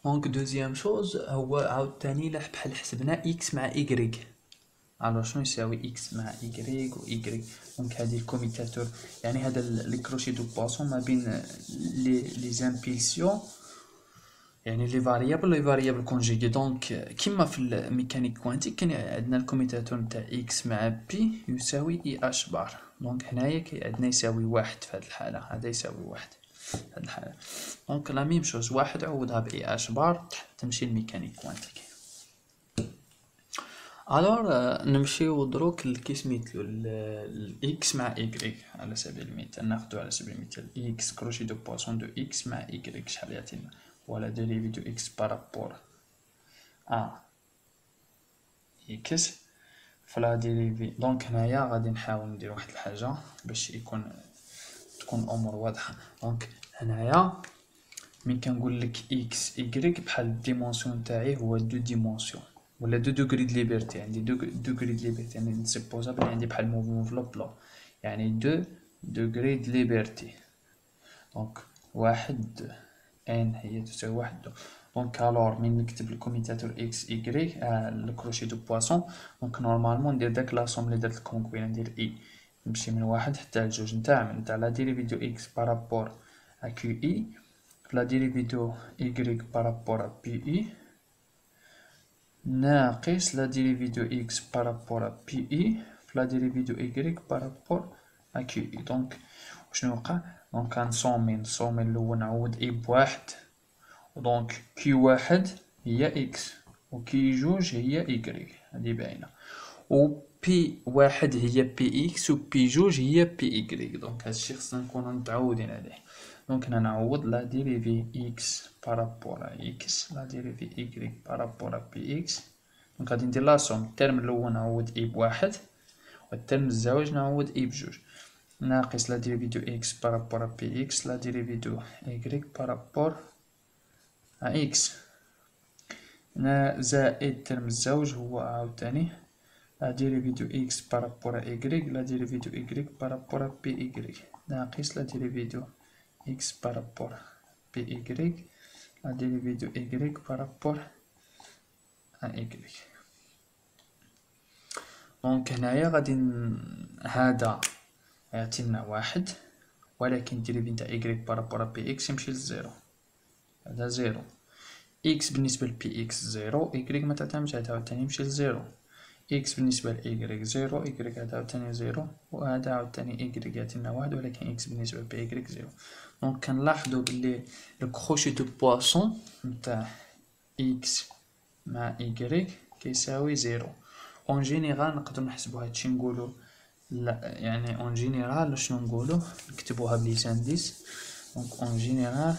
دونك دوزيام شوز هو عاوتاني لا بحال حسبنا اكس مع ايكغيك. الو شنو يساوي اكس مع ايكغيك و ايكغيك؟ دونك هادي الكوميتاتور، يعني هذا لي كروشي دو بواسون ما بين لي زامبيلسيون، يعني لي فاريابل كونجيغي. دونك كيما في الميكانيك كوانتيك كاين عندنا الكوميتاتور نتاع اكس مع بي يساوي اي اش بار. دونك هنايا عندنا يساوي واحد في هاد الحالة، هذا يساوي واحد في هاد الحالة. دونك لا ميم شوز، واحد عوضها ب اي اش بار تمشي الميكانيك كوانتيك. الور نمشيو دروك لكي سميتلو الاكس مع ايكغيك. على سبيل المثال ناخدو على سبيل المثال اكس كروشي دو بواسون دو اكس مع ايكغيك شحال يعطينا؟ ولا ديريفي دو اكس بارابور ا اكس فلا ديريفي. دونك هنايا غادي نحاول ندير واحد الحاجة باش تكون الامور واضحة. دونك هنايا مين كنقول لك اكس ايكغيك بحال الديمونسيون تاعي هو دو ديمونسيون ولا دو دوغري د ليبرتي. عندي دو دوغري د ليبرتي، يعني نسيبوزا بلي عندي بحال موفمون في لو يعني دو دوغري د ليبرتي. دونك واحد ان هي تساوي واحد دو. دونك الور من نكتب الكوميتاتور اكس ايكغيك الكروشي دو بواسون، دونك نورمالمون ندير داك لاصوم لي درت لكم قبيله، ندير اي نمشي من واحد حتى لجوج نتاع لا ديريفي دو اكس بارابور ا كيو اي la dérivée de y par rapport à pi ناقص la dérivée de x par rapport à pi la dérivée de y par rapport à qi. دونك شنو وقع؟ دونك غنصومي الأول نعوض i بواحد، دونك كي واحد هي اكس و كي جوج هي y، هادي باينة، و بي واحد هي بي اكس و بي جوج هي بي y. دونك هادشي خصنا نكونو متعودين عليه. دونك هنا نعوض لا ديريفي اكس بارابور ا اكس لا ديريفي y بارابور ا بي اكس. دونك غادي ندير لا سوم، الترم الاول نعوض اي بواحد والترم الزاوج نعوض اي بجوج ناقص لا ديريفي دو اكس بارابور ا بي اكس لا ديريفي دو y بارابور ا اكس زائد الترم الزاوج هو عاوتاني لا ديريفي دو اكس بارابور ا y لا ديريفي دو y بارابور ا بي y ناقص لا ديريفي دو x par rapport à py, la dérivée de y par rapport à y. دونك هنايا غادي هذا يعطينا واحد، ولكن ديريفي نتاع y بارابور ا بي اكس يمشي لزيرو، هذا زيرو. x بالنسبة ل بي اكس زيرو، y ما تعتمدش، هذا عاوتاني يمشي لزيرو. x بالنسبة ل y زيرو، y هذا عاوتاني زيرو، وهذا عاوتاني y يعطينا واحد، ولكن x بالنسبة ل بي y زيرو. دونك كنلاحظو بلي الكروشي دو بواسون نتاع اكس مع ايكغيك كيساوي زيرو. اون جينيرال نقدرو نحسبو هادشي نقولو لا، يعني اون جينيرال شنو نقولو نكتبوها بلي سانديس. دونك اون جينيرال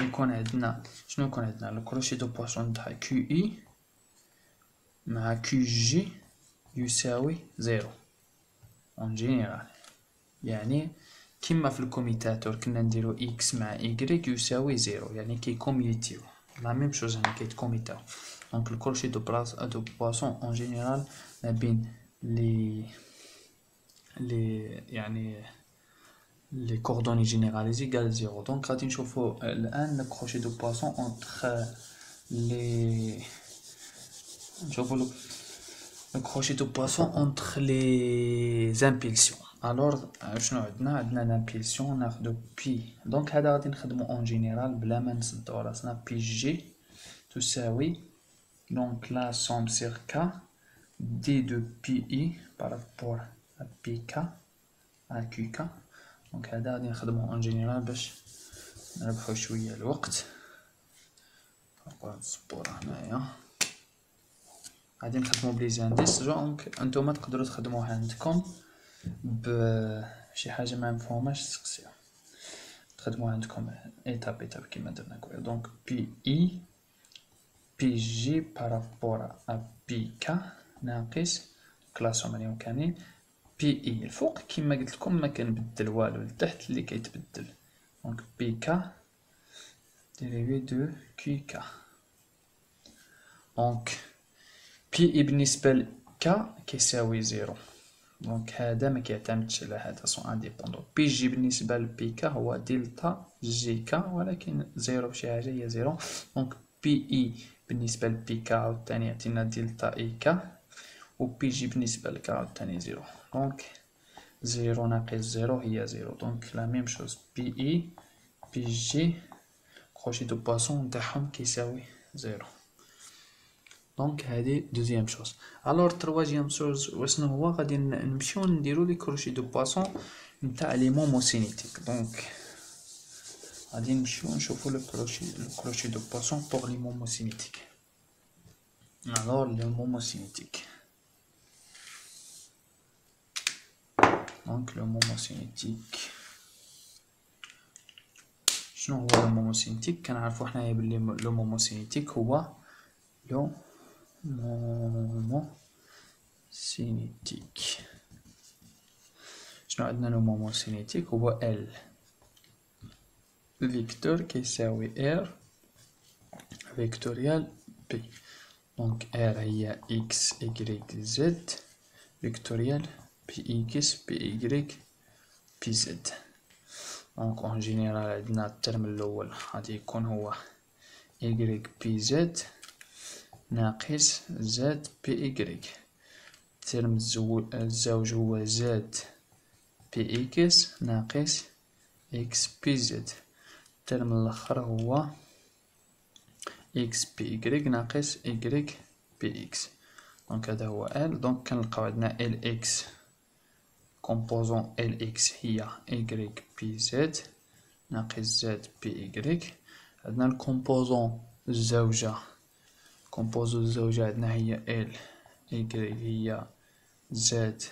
يكون عندنا شنو يكون عندنا الكروشي دو بواسون نتاع كيو اي مع كيو جي يساوي زيرو اون جينيرال. يعني كيما في الكوميتاتور كنا نديرو اكس مع ايكغيك يساوي زيرو، يعني كيكوميوتيو لا ميم شوز هنا كيتكوميتاو. دونك الكروشي دو بواسون اون جينيرال ما بين لي يعني لي كوردوني جينيراليزي ايكال زيرو. دونك غادي نشوفو الان الكروشي دو بواسون اونتر لي نشوفو الكروشي دو بواسون اونتر لي زامبيلسيون. الوغ شنو عندنا لامبيلسيون ناخدو بي، دونك هذا غادي نخدمو اون جينيرال بلا ما نصدو راسنا. بي جي تساوي دونك لا سوم سير كا دي دو بي اي بارابور ا بي كا ا كيو كا. دونك هذا غادي نخدمو اون جينيرال باش نربحو شويه الوقت. السبورة هنايا غادي نخدمو بلي زانديس. دونك انتوما تقدرو تخدموها عندكم بشي حاجه ما مفهوماش تسقسيو، تخدموها عندكم ايتاب ايتاب كيما درنا قبل. دونك بي اي بي جي بارابور ا بي كا ناقص كلاسهم عليهم كاملين بي اي الفوق كيما قلت لكم ما كنبدل والو، لتحت اللي كيتبدل. دونك بي كا ديريفي دو كي كا. دونك بي اي بالنسبه ل كا كيساوي زيرو، دونك هذا ما كيعتمدش على هذا، سون انديبوندون. بي جي بالنسبه لبي كا هو دلتا جي كا، ولكن زيرو بشي حاجه هي زيرو. دونك بي اي بالنسبه لبي كا عاوتاني يعطينا دلتا اي كا، و بي جي بالنسبه لكا عاوتاني زيرو. دونك زيرو ناقص زيرو هي زيرو. دونك لا ميم شوز، بي اي بي جي كروشي دو بواسون تاعهم كيساوي زيرو. دونك هادي دوزيام شوز. الوغ تروازيام شوز واشنو هو؟ غادي نمشيو نديرو لي كروشي دو بواسون نتاع لي موموسينيتيك. دونك غادي نمشيو نشوفو لو كروشي دو بواسون بوغ لي موموسينيتيك. الوغ لي موموسينيتيك، دونك لو موموسينيتيك شنو هو لو موموسينيتيك؟ كنعرفو حنايا بلي لو موموسينيتيك هو لو موموسينيتيك. شنو عندنا لو موموسينيتيك؟ هو ال فيكتور كيساوي ار فيكتوريال بي. دونك ار هي اكس ايكغيك زد فيكتوريال بي اكس بي ايكغيك بي زد. دونك اون جينيرال عندنا الترم الاول غادي يكون هو ايكغيك بي زد ناقص زد بي ايكغيك. الترم الزوج هو زد بي اكس ناقص اكس بي زد. الترم الاخر هو اكس بي ايكغيك ناقص ايكغيك بي اكس. دونك هذا هو ال. دونك كنلقاو عندنا ال اكس كومبوزون ال اكس هي ايكغيك بي زد ناقص زد بي ايكغيك. عندنا الكومبوزون الزوجة، كومبوزون الزوجة عندنا هي ال ايكغيك هي زد.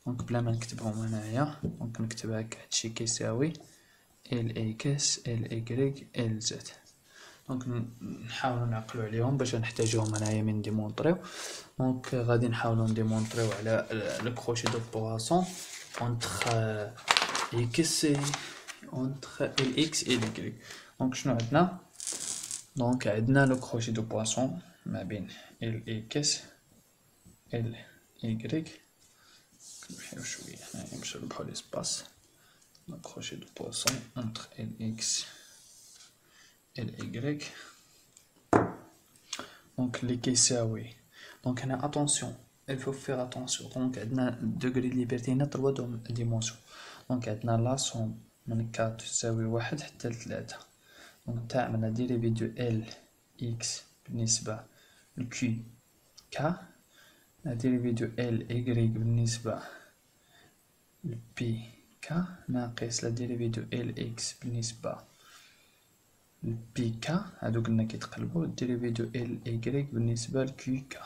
دونك بلا ما نكتبهم هنايا، دونك نكتب هكا هادشي كيساوي ال اكس ال ايكغيك ال زد. دونك نحاولو نعقلو عليهم باش نحتاجوهم هنايا من ديمونطريو. دونك غادي نحاولو نديمونطريو على لو كروشي دو بواسون اونتر اكس اونتر ال اكس ال ايكغيك. دونك شنو عندنا؟ دونك عندنا لو كروشي دو بواسون ما بين ال اكس ال ايكغيك. نمشيو شويه هنايا باش نربحو ليسباس. لو كروشي دو بواسون اونتر ال اكس ال ايكغيك. دونك اللي كيساوي، دونك هنا اتونسيون il faut faire attention. دونك عندنا دوغري ليبرتي هنا 3 ديمونسيون. دونك عندنا لا سوم من 4 تساوي 1 حتى ل 3. دونك تعمل ديريفي دو ال اكس بالنسبة لكي كا، ديريفي دو ال ايكغيك بالنسبة لبي كا ناقص لا ديريفي دو ال اكس بالنسبة بي كا. هادو قلنا كيتقلبو ديريفي دو ال ايكغيك بالنسبة لكي كا.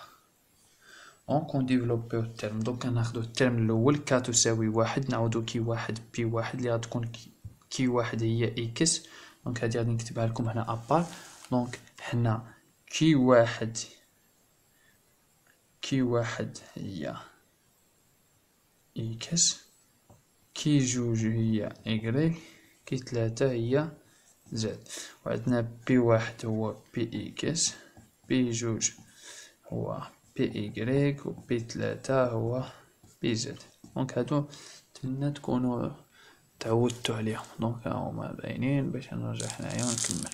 دونك نديفلوبيو الترم. دونك ناخدو الترم الاول كا تساوي 1، نعاودو كي 1 بي 1 اللي غتكون كي 1 هي اكس. دونك هادي غادي نكتبها لكم هنا ابار. دونك حنا كي 1 هي اكس، كي 2 هي ايكغيك، كي 3 هي زد. وعندنا بي 1 هو بي اكس، بي 2 هو بي ايكغيك، و بي 3 هو بي زد. دونك هادو نتمنى تكونوا تعودتو عليهم. دونك هاهما باينين باش نرجع هنايا ونكمل.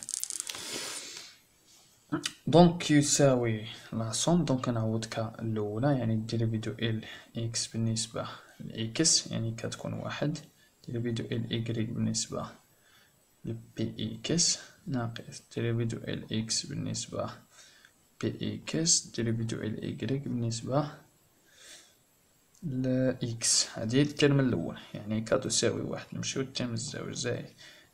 دونك يساوي لا سوم. دونك نعوض كا الاولى يعني ديريفي دو ال اكس بالنسبة لاكس يعني كتكون 1، ديريفي دو ال ايكغيك بالنسبة لبي اكس ناقص ديريفي دو ال اكس بالنسبة بي اكس ديريفي دو ال ايكغيك بالنسبة ل اكس. هادي الترم الاول يعني كا تساوي 1. نمشيو للترم الزوج زائد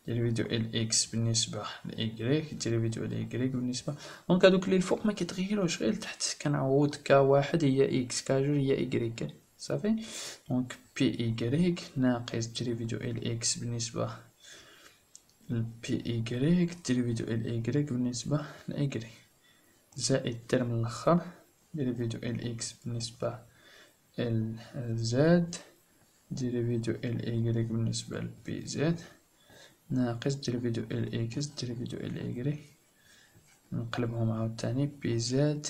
ديريفي دو ال اكس بالنسبة لايكغيك ديريفي دو ال ايكغيك بالنسبة. دونك هادوك اللي الفوق ما كيتغيروش، غير لتحت كنعوض كا 1 هي اكس كا 2 هي ايكغيك صافي. دونك بي ايكغيك ناقص ديريفي دو ال اكس بالنسبة لبي ايكغيك ديريفي دو ال ايكغيك بالنسبة لايكغيك زائد الترم الاخر ديريفي دو ال اكس بالنسبة ال زد ديريفي دو ال ايكغيك بالنسبة لبي زد ناقص ديريفي دو ال اكس ديريفي دو ال ايكغيك نقلبهم عاوتاني بي زد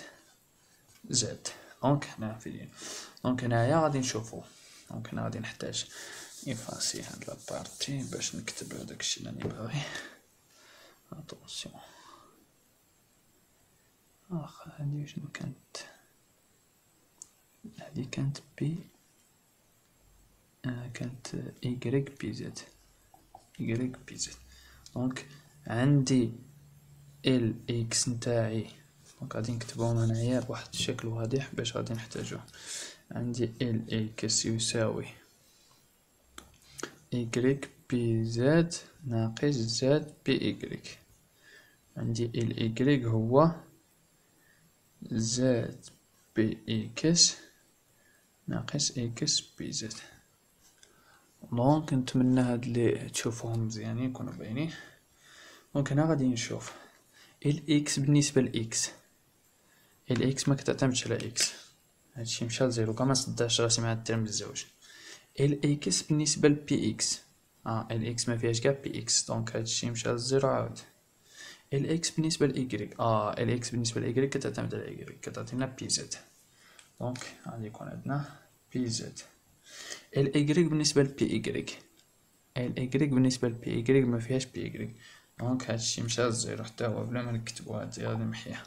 زد. دونك هنا فين. دونك هنايا غادي نشوفو دونك هنا غادي نحتاج افاسي هاد لابارتي باش نكتب هداك الشيء اللي راني باغي. اتونسيون هادي شنو كانت؟ هادي كانت بي كانت إيكغيك بي زد، إيكغيك بي زد. دونك عندي ال إكس نتاعي، دونك غادي نكتبهم هنايا بواحد الشكل واضح باش غادي نحتاجوه. عندي ال إكس يساوي إيكغيك بي زد ناقص زد بي إيكغيك. عندي ال إيكغيك هو زد بي إكس ناقص إكس بي زد. دونك نتمنى هاد لي تشوفوهم مزيانين يكونوا باينين. دونك هنا غادي نشوف الاكس بالنسبه لاكس، الاكس ما كتعتمدش على اكس، هادشي مشى لزيرو كاع ما صدعش راسي مع الترم بزاف. الاكس بالنسبه لبي اكس، الاكس ما فيهاش كاع بي اكس، دونك هادشي مشى لزيرو عاود. الاكس بالنسبه لايكغيك، الاكس بالنسبه لايكغيك كتعتمد على ايكغيك، كتعطينا بي زد. دونك غادي يكون عندنا بي زد. الايكغيك بالنسبه لبي ايكغيك، الايكغيك بالنسبه لبي ايكغيك ما فيهاش بي ايكغيك، دونك هادشي مشى للزيرو حتى هو بلا ما نكتبو، هادي غادي نمحيها.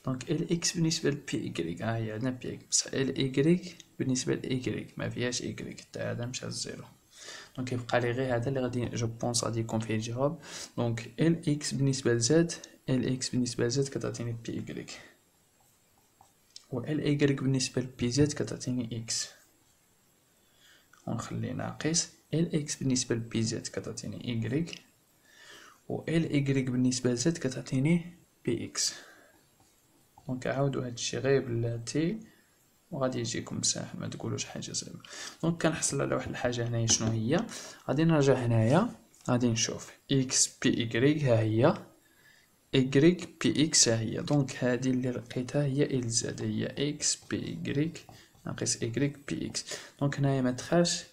دونك الاكس بالنسبه لبي ايكغيك، هي عندنا بي اكس، بصح الايكغيك بالنسبه لايكغيك ما فيهاش ايكغيك حتى هذا مشى للزيرو. دونك يبقى لي غير هذا اللي غادي جو بونس غادي يكون فيه الجواب. دونك الاكس بالنسبه لزد، الاكس بالنسبه لزد كتعطيني بي ايكغيك، و الايكغيك بالنسبه لبي زد كتعطيني اكس، ونخلي ناقص الاكس بالنسبه لبي زد كتعطيني ايكغيك، و ال إيكغيك بالنسبة لزد كتعطيني بي إكس. دونك عاودو هادشي غير بلاتي وغادي يجيكم ساهل، ما تقولوش حاجة صعيبة. دونك كنحصل على واحد الحاجة هنايا شنو هي، غادي نرجع هنايا غادي نشوف إكس بي إيكغيك ها هي، إيكغيك بي إكس ها هي. دونك هادي اللي لقيتها هي إل زد، هي إكس بي إيكغيك ناقص إيكغيك بي إكس. دونك هنايا متخافش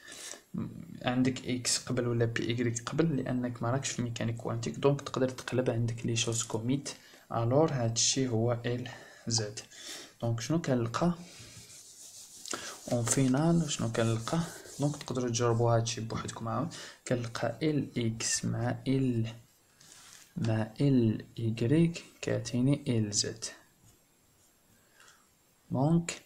عندك اكس قبل ولا بي ايكغيك قبل، لانك ما راكش في ميكانيك كوانتيك، دونك تقدر تقلب عندك لي شوز كوميت. الور هادشي هو ال زد. دونك شنو كنلقى اون فينال، شنو كنلقى؟ دونك تقدروا تجربوا هادشي بوحدكم عاود. كنلقى ال اكس مع ال ايكغيك كيعطيني ال زد. دونك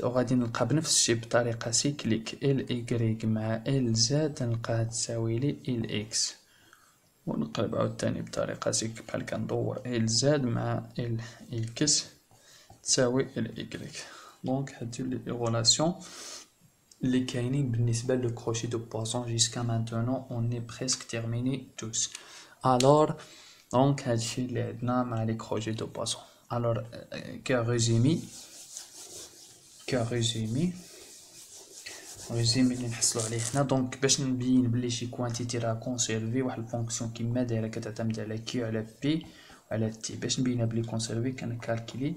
وغادي نلقى بنفس الشيء بطريقه سيكليك ال ايكغيك مع ال زد نلقاها تساوي لي ال اكس، ونقلب عاوتاني بطريقه سيكليك بحال كندور ال زد مع ال اكس تساوي ال ايكغيك. دونك هادو لي ريلاسيون اللي كاينين بالنسبه لو كروشي دو بواسون. جيسكا مانتونون اون اي بريسك تيرميني توس. الور دونك هادشي اللي عندنا مع لي كروشي دو بواسون. الور كريزومي ريزومي اللي نحصلوا عليه هنا. دونك باش نبين بلي شي كوانتيتي راه كونسيرفي واحد الفونكسيون كيما دايره كتعتمد على كيو على بي وعلى تي، باش نبينها بلي كونسيرفي كنكالكيلي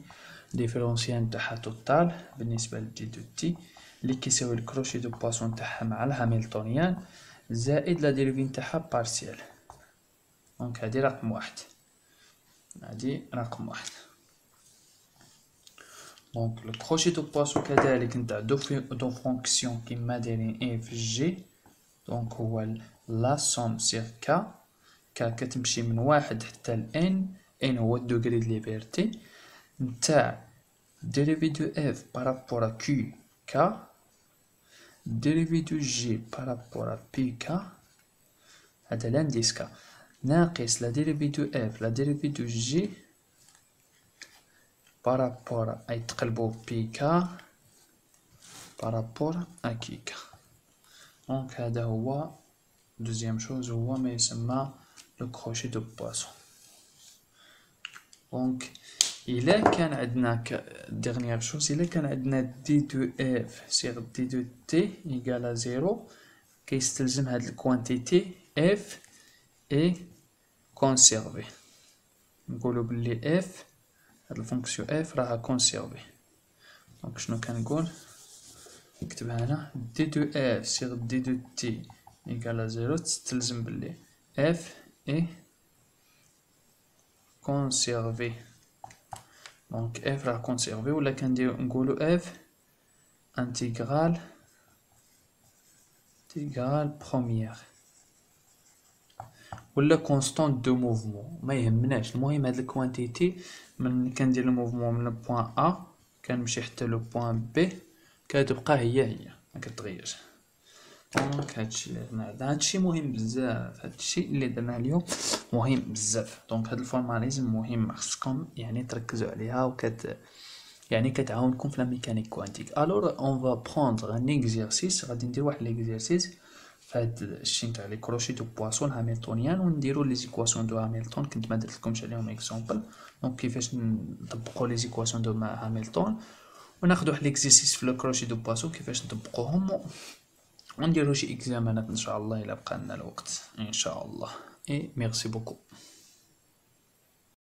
ديفيرونسيال نتاعها توتال بالنسبه لدي دو تي اللي كيساوي الكروشي دو بواسون نتاعها مع الهاميلتونيان زائد لا ديريفي نتاعها بارسيال. دونك هادي رقم واحد، هادي رقم واحد. دونك لو كروشي دو بواسون كذلك نتاع دو فونكسيون كيما دايرين اف جي. دونك هو لا سوم سيغ كا، كا كتمشي من واحد حتى لان، ان هو الدوغري د ليبرتي نتاع ديريفي دو اف بارابور ا كيو كا ديريفي دو جي بارابور ا بي كا، هذا لانديس كا ناقص لا ديريفي دو اف لا ديريفي دو جي بارابور اي تقلبو بي كا بارابور ا كي كا. دونك هذا هو دوزيام شوز، هو ما يسمى لو كروشي دو بواسون. دونك إلا كان عندنا ديغنيير شوز، إلا كان عندنا دي دو اف سيغ دي دو تي إيكالا زيرو، كيستلزم هاد الكوانتيتي اف اي كونسيرفي. نقولو بلي اف هاد الفونكسيون اف راها كونسيرفي. دونك شنو كنقول؟ نكتبها هنا دي دو اف سيغ دي دو تي إيكالا زيرو، تستلزم بلي اف اي كونسيرفي. دونك اف راه كونسيرفي، ولا كنديرو نقولو اف انتيغرال égal première ولا كونستانت دو موفمون ما يهمناش. المهم هاد الكوانتيتي من كندير الموفمون من البوان ا كنمشي حتى لو بوان بي كتبقى هي ما كتغيرش. دونك هادشي اللي درنا هادشي مهم بزاف، هادشي اللي درنا اليوم مهم بزاف. دونك هاد الفورماليزم مهم خصكم يعني تركزوا عليها يعني كتعاونكم في لا ميكانيك كوانتيك. الور اون فا بروندر ان اكزرسيس، غادي ندير واحد ليكزرسيس فهاد الشي نتاع لي كروشي دو بواسون هاميلتونيان ونديرو لي زيكواسيون دو هاميلتون. كنت ما درتلكمش عليهم اكزومبل، دونك كيفاش نطبقوا لي زيكواسيون دو هاميلتون وناخذ واحد ليكزرسيس في لو كروشي دو بواسون كيفاش نطبقوهم ونديرو شي اكزامانات ان شاء الله الا بقى لنا الوقت ان شاء الله. اي ميرسي بوكو.